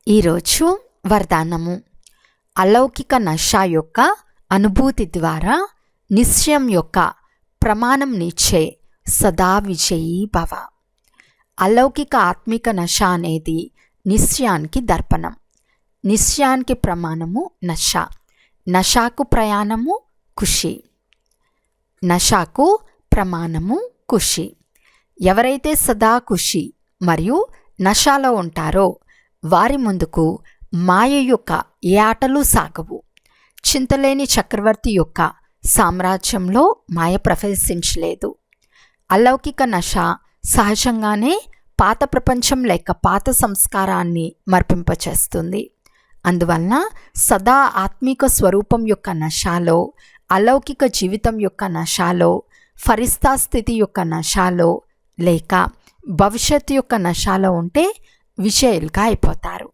ఈరోజు వరదానము. అలౌకిక నశ యొక్క అనుభూతి ద్వారా నిశ్చయం యొక్క ప్రమాణం నిచ్చే సదా విజయీ భవ. అలౌకిక ఆత్మిక నశ అనేది నిశ్చయానికి దర్పణం. నిశ్చయానికి ప్రమాణము నశ. నశాకు ప్రయాణము ఖుషి. నశాకు ప్రమాణము ఖుషి. ఎవరైతే సదా ఖుషి మరియు నశాలో ఉంటారో వారి ముందుకు మాయ యొక్క ఏ ఆటలు సాగవు. చింతలేని చక్రవర్తి యొక్క సామ్రాజ్యంలో మాయ ప్రవేశించలేదు. అలౌకిక నశ సహజంగానే పాత ప్రపంచం లేక పాత సంస్కారాన్ని మర్పింపచేస్తుంది. అందువలన సదా ఆత్మిక స్వరూపం యొక్క నశాలో, అలౌకిక జీవితం యొక్క నశాలో, ఫరిస్తా స్థితి యొక్క నశాలో లేక భవిష్యత్తు యొక్క నశాలో ఉంటే విజయులుగా అయిపోతారు.